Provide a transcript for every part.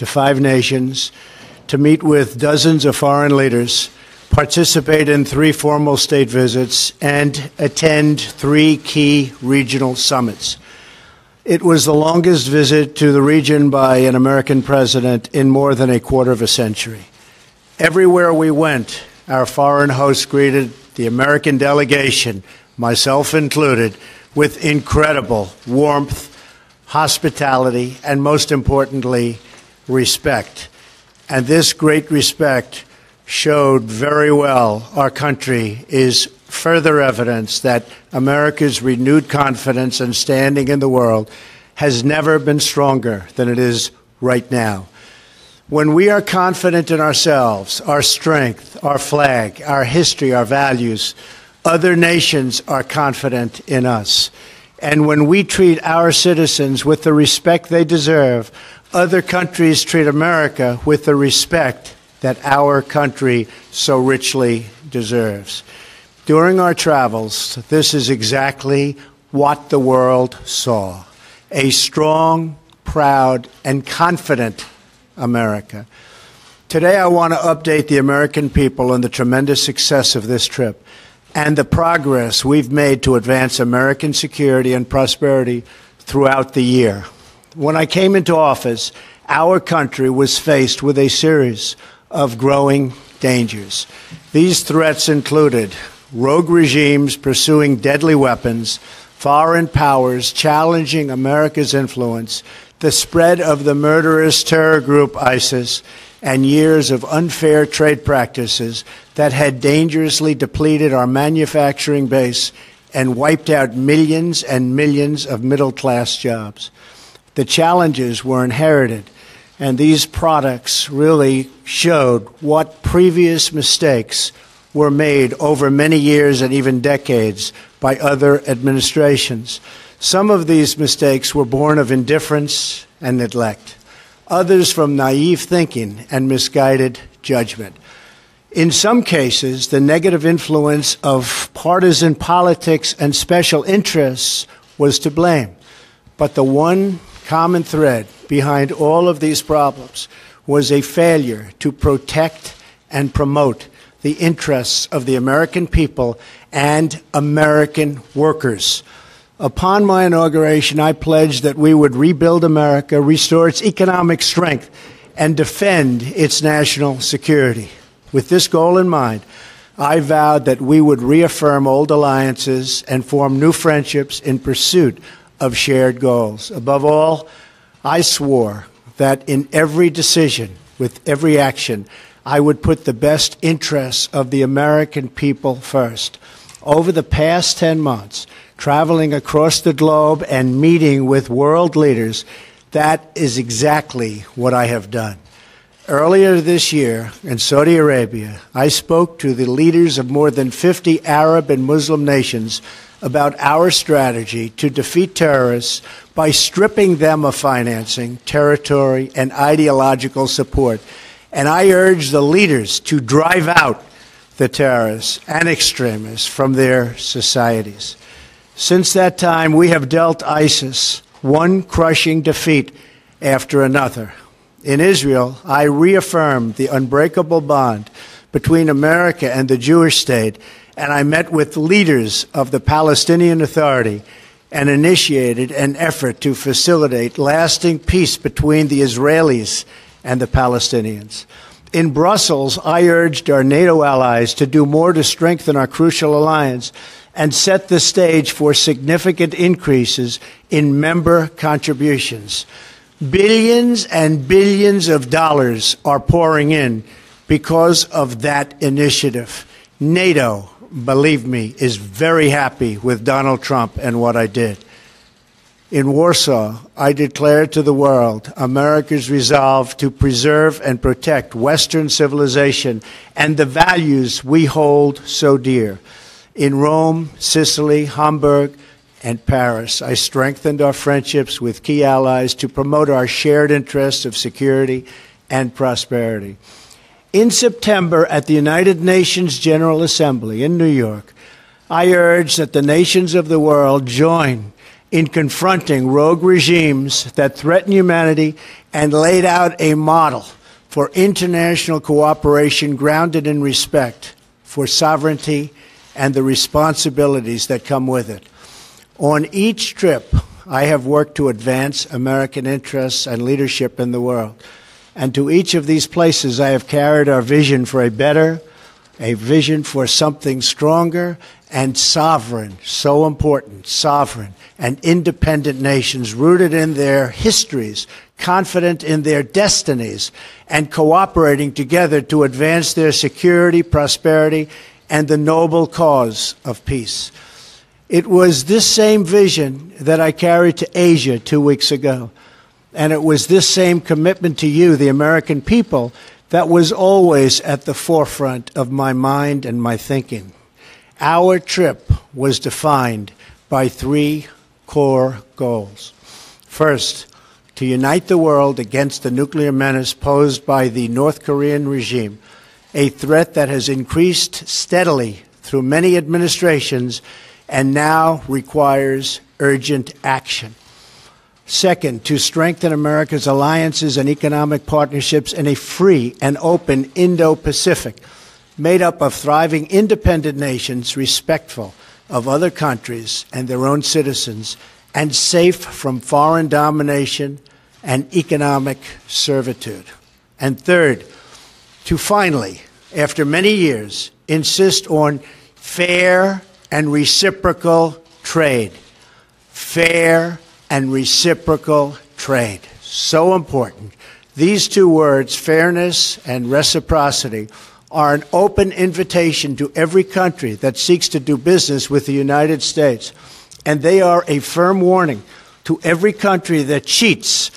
to 5 nations, to meet with dozens of foreign leaders, participate in 3 formal state visits, and attend 3 key regional summits. It was the longest visit to the region by an American president in more than a quarter of a century. Everywhere we went, our foreign hosts greeted the American delegation, myself included, with incredible warmth, hospitality, and most importantly, respect. And this great respect showed very well our country is further evidence that America's renewed confidence and standing in the world has never been stronger than it is right now. When we are confident in ourselves, our strength, our flag, our history, our values, other nations are confident in us. And when we treat our citizens with the respect they deserve, other countries treat America with the respect that our country so richly deserves. During our travels, this is exactly what the world saw: a strong, proud, and confident America. Today, I want to update the American people on the tremendous success of this trip and the progress we've made to advance American security and prosperity throughout the year. When I came into office, our country was faced with a series of growing dangers. These threats included rogue regimes pursuing deadly weapons, foreign powers challenging America's influence, the spread of the murderous terror group ISIS, and years of unfair trade practices that had dangerously depleted our manufacturing base and wiped out millions and millions of middle-class jobs. The challenges were inherited, and these products really showed what previous mistakes were made over many years and even decades by other administrations. Some of these mistakes were born of indifference and neglect, others from naive thinking and misguided judgment. In some cases, the negative influence of partisan politics and special interests was to blame. But the one common thread behind all of these problems was a failure to protect and promote the interests of the American people and American workers. Upon my inauguration, I pledged that we would rebuild America, restore its economic strength, and defend its national security. With this goal in mind, I vowed that we would reaffirm old alliances and form new friendships in pursuit of shared goals. Above all, I swore that in every decision, with every action, I would put the best interests of the American people first. Over the past 10 months, traveling across the globe and meeting with world leaders, that is exactly what I have done. Earlier this year in Saudi Arabia, I spoke to the leaders of more than 50 Arab and Muslim nations about our strategy to defeat terrorists by stripping them of financing, territory, and ideological support. And I urge the leaders to drive out the terrorists and extremists from their societies. Since that time, we have dealt ISIS one crushing defeat after another. In Israel, I reaffirmed the unbreakable bond between America and the Jewish state, and I met with leaders of the Palestinian Authority and initiated an effort to facilitate lasting peace between the Israelis and the Palestinians. In Brussels, I urged our NATO allies to do more to strengthen our crucial alliance and set the stage for significant increases in member contributions. Billions and billions of dollars are pouring in because of that initiative. NATO, believe me, is very happy with Donald Trump and what I did. In Warsaw, I declared to the world America's resolve to preserve and protect Western civilization and the values we hold so dear. In Rome, Sicily, Hamburg, and Paris, I strengthened our friendships with key allies to promote our shared interests of security and prosperity. In September, at the United Nations General Assembly in New York, I urged that the nations of the world join in confronting rogue regimes that threaten humanity and laid out a model for international cooperation grounded in respect for sovereignty and the responsibilities that come with it. On each trip, I have worked to advance American interests and leadership in the world. And to each of these places, I have carried our vision for a vision for something stronger and sovereign, so important, sovereign and independent nations rooted in their histories, confident in their destinies, and cooperating together to advance their security, prosperity, and the noble cause of peace. It was this same vision that I carried to Asia 2 weeks ago. And it was this same commitment to you, the American people, that was always at the forefront of my mind and my thinking. Our trip was defined by 3 core goals. First, to unite the world against the nuclear menace posed by the North Korean regime, a threat that has increased steadily through many administrations and now requires urgent action. Second, to strengthen America's alliances and economic partnerships in a free and open Indo-Pacific, made up of thriving independent nations respectful of other countries and their own citizens, and safe from foreign domination and economic servitude. And third, to finally, after many years, insist on fair and reciprocal trade. Fair and reciprocal trade. So important. These 2 words, fairness and reciprocity, are an open invitation to every country that seeks to do business with the United States. And they are a firm warning to every country that cheats,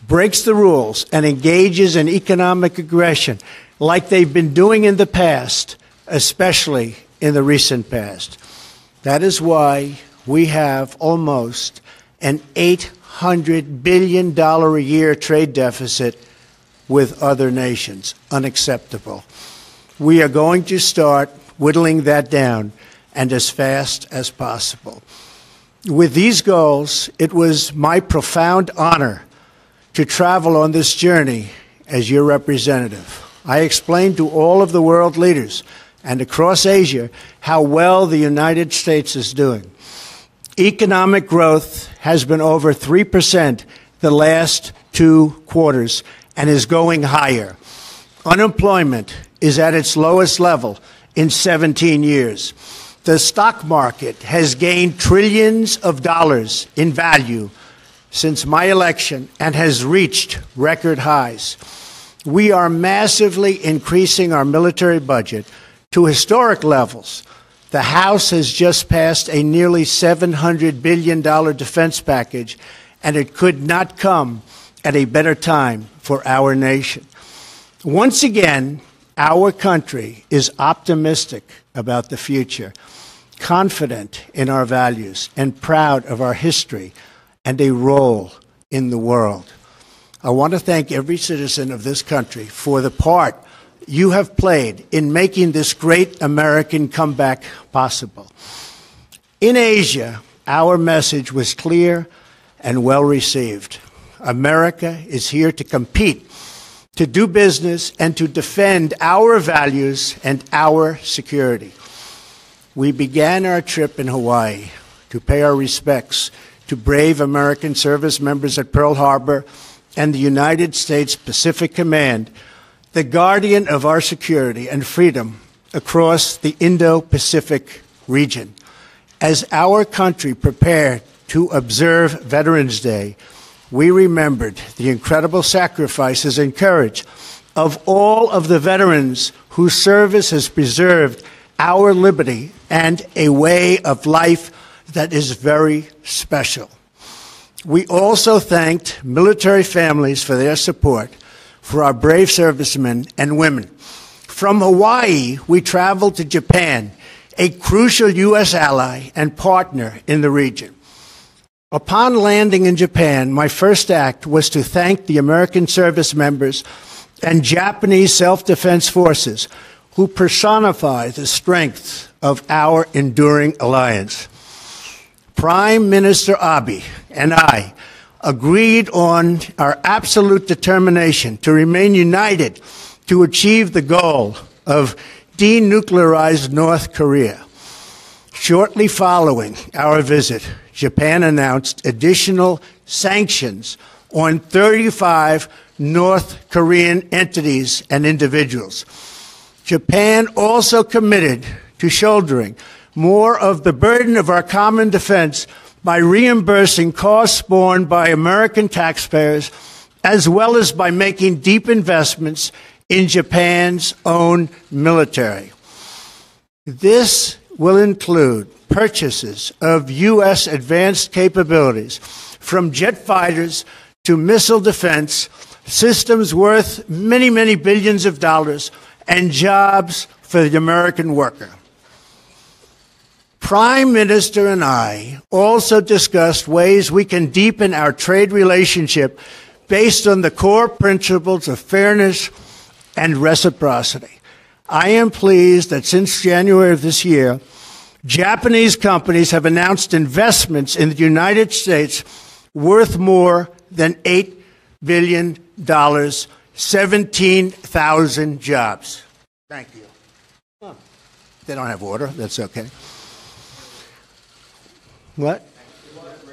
breaks the rules, and engages in economic aggression like they've been doing in the past, especially in the recent past. That is why we have almost an $800 billion a year trade deficit with other nations. Unacceptable. We are going to start whittling that down, and as fast as possible. With these goals, it was my profound honor to travel on this journey as your representative. I explained to all of the world leaders and across Asia how well the United States is doing. Economic growth has been over 3% the last 2 quarters and is going higher. Unemployment is at its lowest level in 17 years. The stock market has gained trillions of dollars in value since my election and has reached record highs. We are massively increasing our military budget to historic levels. The House has just passed a nearly $700 billion defense package, and it could not come at a better time for our nation. Once again, our country is optimistic about the future, confident in our values, and proud of our history and a role in the world. I want to thank every citizen of this country for the part you have played in making this great American comeback possible. In Asia, our message was clear and well received. America is here to compete, to do business, and to defend our values and our security. We began our trip in Hawaii to pay our respects to brave American service members at Pearl Harbor and the United States Pacific Command, the guardian of our security and freedom across the Indo-Pacific region. As our country prepared to observe Veterans Day, we remembered the incredible sacrifices and courage of all of the veterans whose service has preserved our liberty and a way of life that is very special. We also thanked military families for their support for our brave servicemen and women. From Hawaii, we traveled to Japan, a crucial U.S. ally and partner in the region. Upon landing in Japan, my first act was to thank the American service members and Japanese self-defense forces who personify the strength of our enduring alliance. Prime Minister Abe and I agreed on our absolute determination to remain united to achieve the goal of denuclearized North Korea. Shortly following our visit, Japan announced additional sanctions on 35 North Korean entities and individuals. Japan also committed to shouldering more of the burden of our common defense by reimbursing costs borne by American taxpayers, as well as by making deep investments in Japan's own military. This will include purchases of U.S. advanced capabilities, from jet fighters to missile defense, systems worth many, many billions of dollars, and jobs for the American worker. Prime Minister and I also discussed ways we can deepen our trade relationship based on the core principles of fairness and reciprocity. I am pleased that since January of this year, Japanese companies have announced investments in the United States worth more than $8 billion, 17,000 jobs. Thank you. Oh, they don't have water. That's okay. What?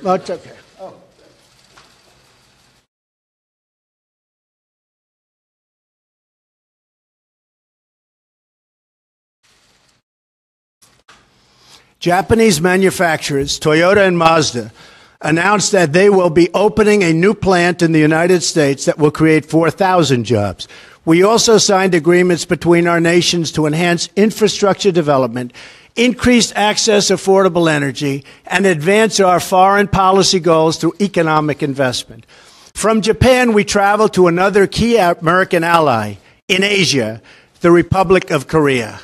Oh, it's okay. Oh. Japanese manufacturers, Toyota and Mazda, announced that they will be opening a new plant in the United States that will create 4,000 jobs. We also signed agreements between our nations to enhance infrastructure development, increase access to affordable energy, and advance our foreign policy goals through economic investment. From Japan, we traveled to another key American ally in Asia, the Republic of Korea.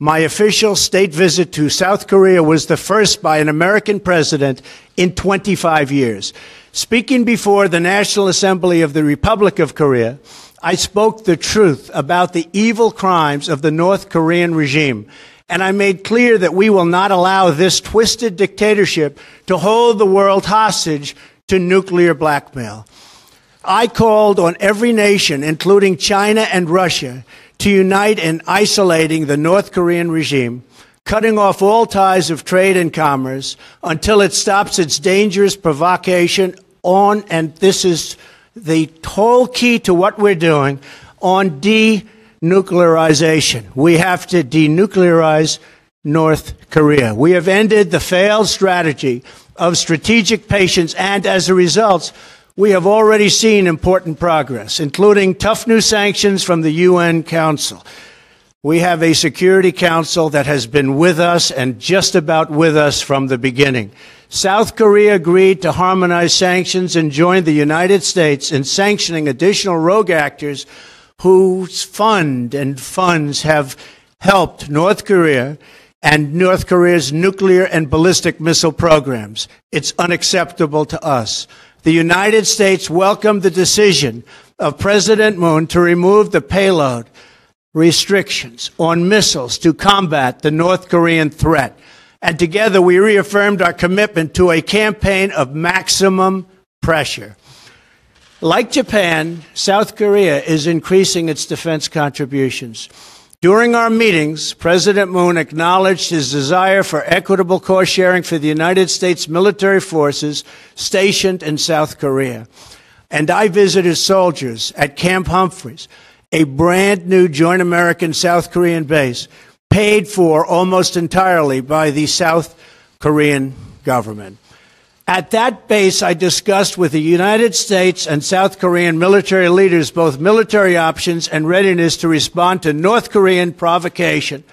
My official state visit to South Korea was the first by an American president in 25 years. Speaking before the National Assembly of the Republic of Korea, I spoke the truth about the evil crimes of the North Korean regime, and I made clear that we will not allow this twisted dictatorship to hold the world hostage to nuclear blackmail. I called on every nation, including China and Russia, to unite in isolating the North Korean regime, cutting off all ties of trade and commerce until it stops its dangerous provocation on, and this is the whole key to what we're doing, on denuclearization. We have to denuclearize North Korea. We have ended the failed strategy of strategic patience, and as a result, we have already seen important progress, including tough new sanctions from the UN Council. We have a Security Council that has been with us and just about with us from the beginning. South Korea agreed to harmonize sanctions and joined the United States in sanctioning additional rogue actors whose funds have helped North Korea and North Korea's nuclear and ballistic missile programs. It's unacceptable to us. The United States welcomed the decision of President Moon to remove the payload restrictions on missiles to combat the North Korean threat. And together we reaffirmed our commitment to a campaign of maximum pressure. Like Japan, South Korea is increasing its defense contributions. During our meetings, President Moon acknowledged his desire for equitable cost sharing for the United States military forces stationed in South Korea. And I visited soldiers at Camp Humphreys, a brand new joint American-South Korean base, paid for almost entirely by the South Korean government. At that base, I discussed with the United States and South Korean military leaders both military options and readiness to respond to North Korean provocation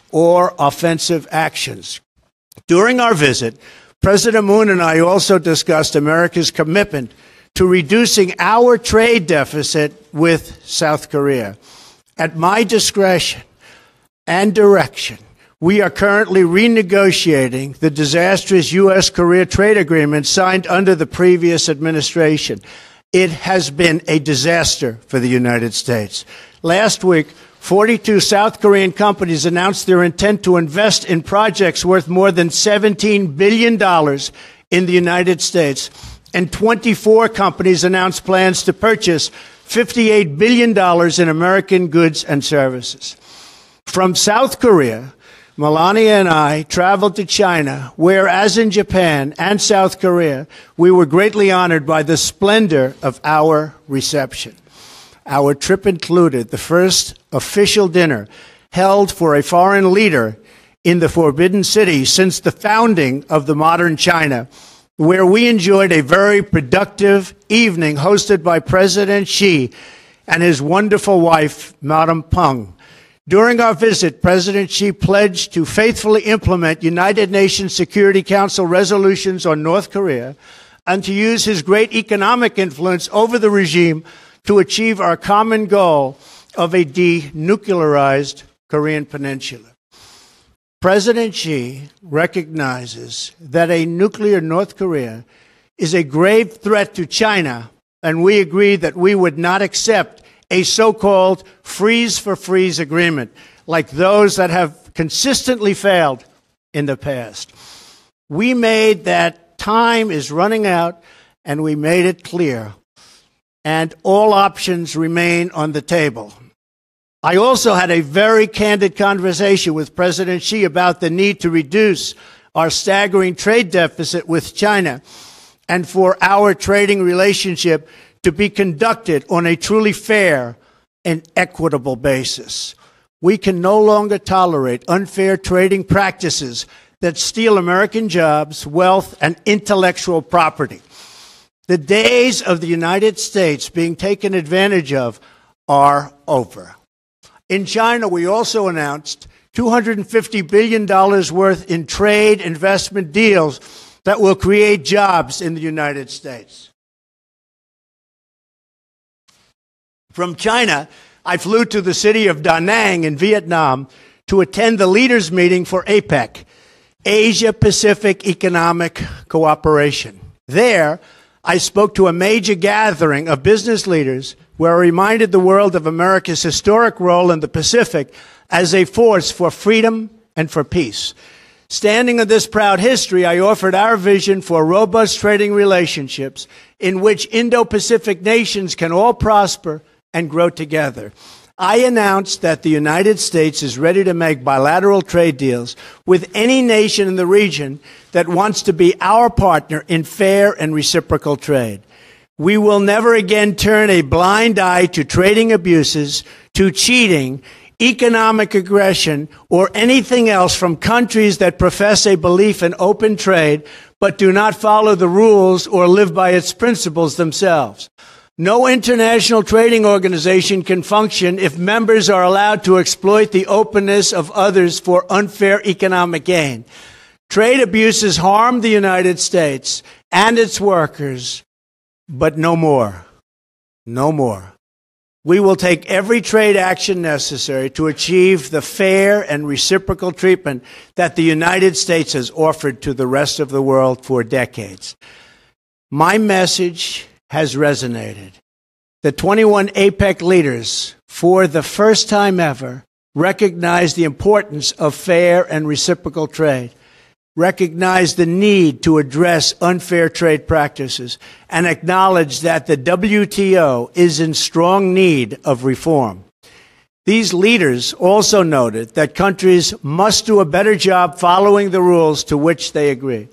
or offensive actions. During our visit, President Moon and I also discussed America's commitment to reducing our trade deficit with South Korea. At my discretion and direction, we are currently renegotiating the disastrous U.S.-Korea trade agreement signed under the previous administration. It has been a disaster for the United States. Last week, 42 South Korean companies announced their intent to invest in projects worth more than $17 billion in the United States, and 24 companies announced plans to purchase $58 billion in American goods and services. From South Korea, Melania and I traveled to China, where, as in Japan and South Korea, we were greatly honored by the splendor of our reception. Our trip included the first official dinner held for a foreign leader in the Forbidden City since the founding of the modern China, where we enjoyed a very productive evening hosted by President Xi and his wonderful wife, Madame Peng. During our visit, President Xi pledged to faithfully implement United Nations Security Council resolutions on North Korea and to use his great economic influence over the regime to achieve our common goal of a denuclearized Korean peninsula. President Xi recognizes that a nuclear North Korea is a grave threat to China, and we agree that we would not accept a so-called freeze-for-freeze agreement like those that have consistently failed in the past. We made that time is running out, and we made it clear, and all options remain on the table. I also had a very candid conversation with President Xi about the need to reduce our staggering trade deficit with China and for our trading relationship to be conducted on a truly fair and equitable basis. We can no longer tolerate unfair trading practices that steal American jobs, wealth, and intellectual property. The days of the United States being taken advantage of are over. In China, we also announced $250 billion worth in trade investment deals that will create jobs in the United States. From China, I flew to the city of Da Nang in Vietnam to attend the leaders' meeting for APEC, Asia-Pacific Economic Cooperation. There, I spoke to a major gathering of business leaders where I reminded the world of America's historic role in the Pacific as a force for freedom and for peace. Standing on this proud history, I offered our vision for robust trading relationships in which Indo-Pacific nations can all prosper and grow together. I announced that the United States is ready to make bilateral trade deals with any nation in the region that wants to be our partner in fair and reciprocal trade. We will never again turn a blind eye to trading abuses, to cheating, economic aggression, or anything else from countries that profess a belief in open trade but do not follow the rules or live by its principles themselves. No international trading organization can function if members are allowed to exploit the openness of others for unfair economic gain. Trade abuses harm the United States and its workers, but no more. No more. We will take every trade action necessary to achieve the fair and reciprocal treatment that the United States has offered to the rest of the world for decades. My message has resonated. The 21 APEC leaders, for the first time ever, recognize the importance of fair and reciprocal trade, recognize the need to address unfair trade practices, and acknowledge that the WTO is in strong need of reform. These leaders also noted that countries must do a better job following the rules to which they agree.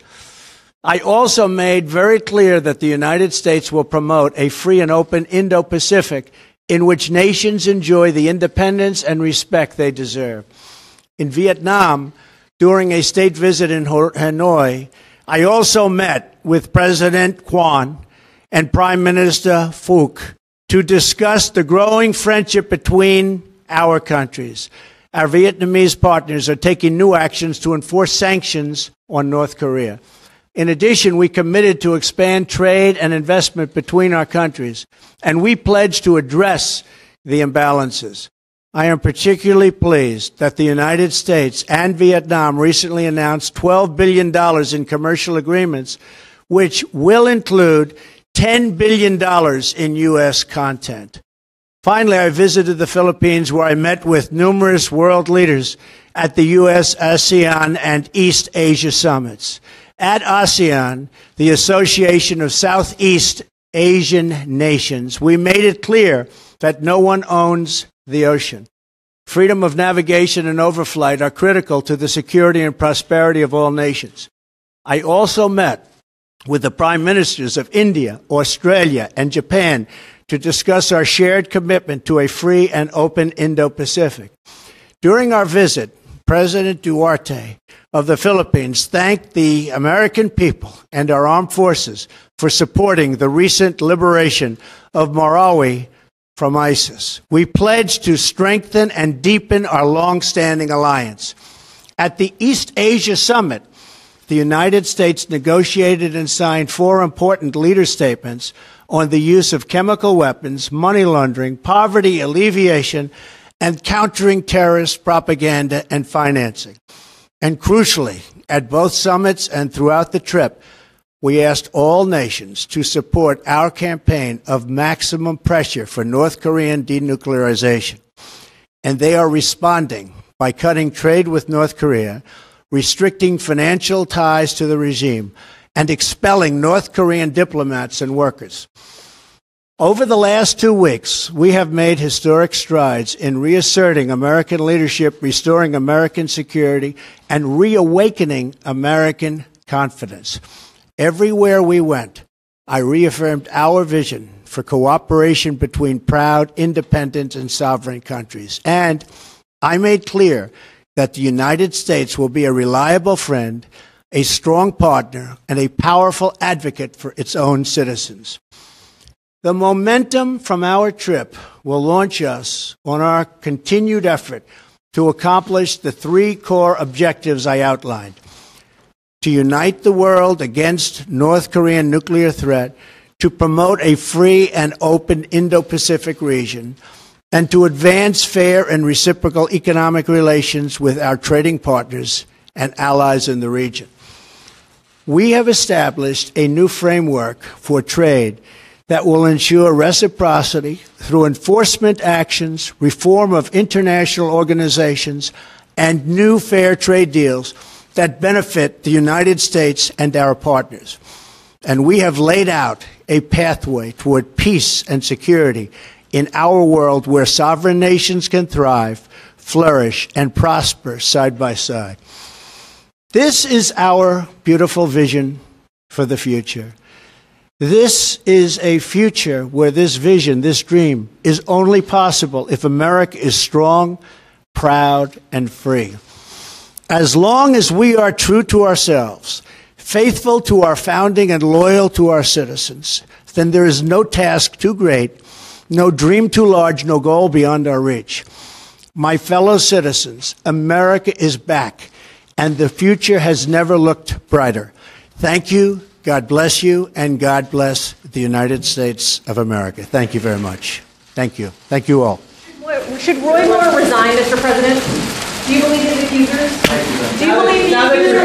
I also made very clear that the United States will promote a free and open Indo-Pacific in which nations enjoy the independence and respect they deserve. In Vietnam, during a state visit in Hanoi, I also met with President Quan and Prime Minister Phuc to discuss the growing friendship between our countries. Our Vietnamese partners are taking new actions to enforce sanctions on North Korea. In addition, we committed to expand trade and investment between our countries, and we pledged to address the imbalances. I am particularly pleased that the United States and Vietnam recently announced $12 billion in commercial agreements, which will include $10 billion in U.S. content. Finally, I visited the Philippines, where I met with numerous world leaders at the U.S., ASEAN, and East Asia summits. At ASEAN, the Association of Southeast Asian Nations, we made it clear that no one owns the ocean. Freedom of navigation and overflight are critical to the security and prosperity of all nations. I also met with the prime ministers of India, Australia, and Japan to discuss our shared commitment to a free and open Indo-Pacific. During our visit, President Duterte of the Philippines thanked the American people and our armed forces for supporting the recent liberation of Marawi from ISIS. We pledged to strengthen and deepen our long-standing alliance. At the East Asia Summit, the United States negotiated and signed 4 important leader statements on the use of chemical weapons, money laundering, poverty alleviation, and countering terrorist propaganda and financing. And crucially, at both summits and throughout the trip, we asked all nations to support our campaign of maximum pressure for North Korean denuclearization. And they are responding by cutting trade with North Korea, restricting financial ties to the regime, and expelling North Korean diplomats and workers. Over the last 2 weeks, we have made historic strides in reasserting American leadership, restoring American security, and reawakening American confidence. Everywhere we went, I reaffirmed our vision for cooperation between proud, independent, and sovereign countries. And I made clear that the United States will be a reliable friend, a strong partner, and a powerful advocate for its own citizens. The momentum from our trip will launch us on our continued effort to accomplish the 3 core objectives I outlined: to unite the world against North Korean nuclear threat, to promote a free and open Indo-Pacific region, and to advance fair and reciprocal economic relations with our trading partners and allies in the region. We have established a new framework for trade that will ensure reciprocity through enforcement actions, reform of international organizations, and new fair trade deals that benefit the United States and our partners. And we have laid out a pathway toward peace and security in our world where sovereign nations can thrive, flourish, and prosper side by side. This is our beautiful vision for the future. This is a future where this vision, this dream, is only possible if America is strong, proud, and free. As long as we are true to ourselves, faithful to our founding, and loyal to our citizens, then there is no task too great, no dream too large, no goal beyond our reach. My fellow citizens, America is back, and the future has never looked brighter. Thank you. God bless you, and God bless the United States of America. Thank you very much. Thank you. Thank you all. Should Roy Moore resign, Mr. President? Do you believe his accusers? Do you believe the accusers